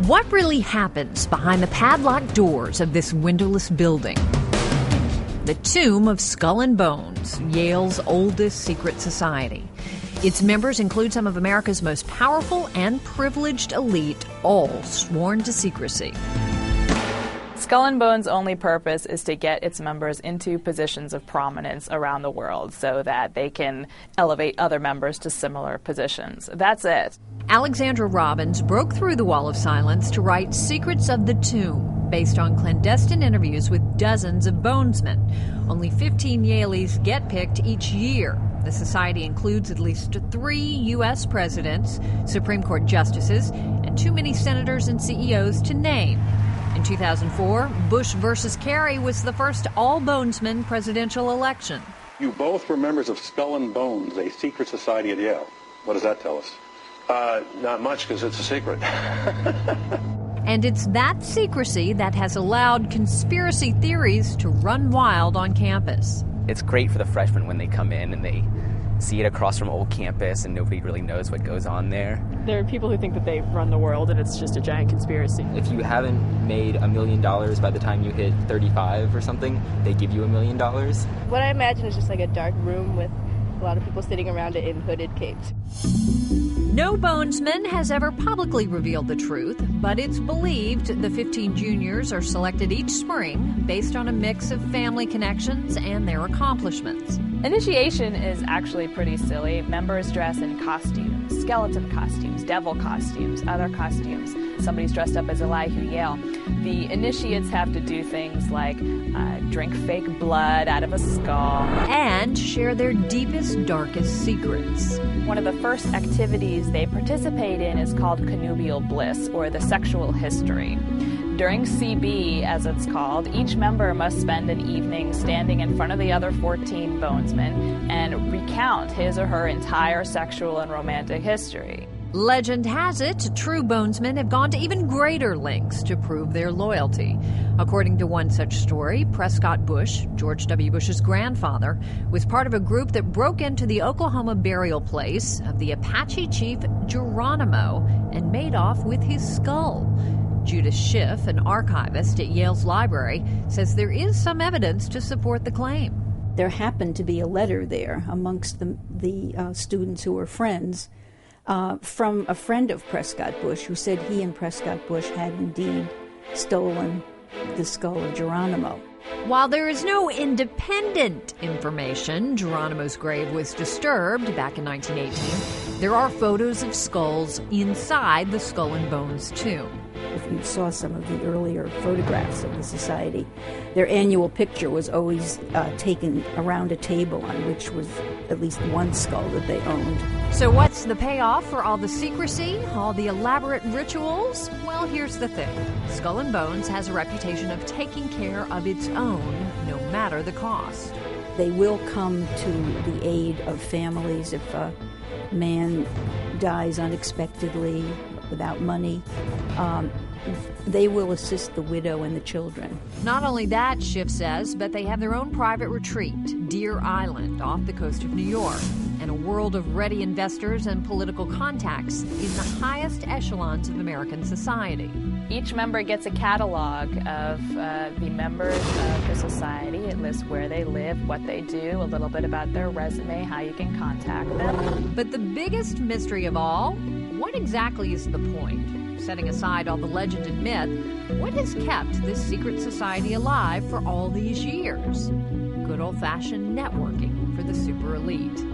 What really happens behind the padlocked doors of this windowless building? The Tomb of Skull and Bones, Yale's oldest secret society. Its members include some of America's most powerful and privileged elite, all sworn to secrecy. Skull and Bones' only purpose is to get its members into positions of prominence around the world so that they can elevate other members to similar positions. That's it. Alexandra Robbins broke through the wall of silence to write Secrets of the Tomb, based on clandestine interviews with dozens of bonesmen. Only 15 Yaleys get picked each year. The society includes at least 3 U.S. presidents, Supreme Court justices, and too many senators and CEOs to name. In 2004, Bush versus Kerry was the first all-bonesman presidential election. You both were members of Skull and Bones, a secret society at Yale. What does that tell us? Not much, because it's a secret. And it's that secrecy that has allowed conspiracy theories to run wild on campus. It's great for the freshmen when they come in and they see it across from old campus and nobody really knows what goes on there. There are people who think that they run the world and it's just a giant conspiracy. If you haven't made $1 million by the time you hit 35 or something, they give you $1 million. What I imagine is just like a dark room with a lot of people sitting around it in hooded capes. No bonesman has ever publicly revealed the truth, but it's believed the 15 juniors are selected each spring based on a mix of family connections and their accomplishments. Initiation is actually pretty silly. Members dress in costumes, skeleton costumes, devil costumes, other costumes. Somebody's dressed up as Elihu Yale. The initiates have to do things like drink fake blood out of a skull. And share their deepest, darkest secrets. One of the first activities they participate in is called connubial bliss, or the sexual history. During CB, as it's called, each member must spend an evening standing in front of the other 14 bonesmen and recount his or her entire sexual and romantic history. Legend has it, true bonesmen have gone to even greater lengths to prove their loyalty. According to one such story, Prescott Bush, George W. Bush's grandfather, was part of a group that broke into the Oklahoma burial place of the Apache chief Geronimo and made off with his skull. Judith Schiff, an archivist at Yale's library, says there is some evidence to support the claim. There happened to be a letter there amongst the students who were friends from a friend of Prescott Bush who said he and Prescott Bush had indeed stolen the skull of Geronimo. While there is no independent information Geronimo's grave was disturbed back in 1918, there are photos of skulls inside the Skull and Bones tomb. If you saw some of the earlier photographs of the society, their annual picture was always taken around a table on which was at least one skull that they owned. So what's the payoff for all the secrecy, all the elaborate rituals? Well, here's the thing. Skull and Bones has a reputation of taking care of its own, no matter the cost. They will come to the aid of families if a man dies unexpectedly without money. They will assist the widow and the children. Not only that, Schiff says, but they have their own private retreat, Deer Island, off the coast of New York, and a world of ready investors and political contacts in the highest echelons of American society. Each member gets a catalog of the members of the society. It lists where they live, what they do, a little bit about their resume, how you can contact them. But the biggest mystery of all, what exactly is the point? Setting aside all the legend and myth, what has kept this secret society alive for all these years? Good old-fashioned networking for the super elite.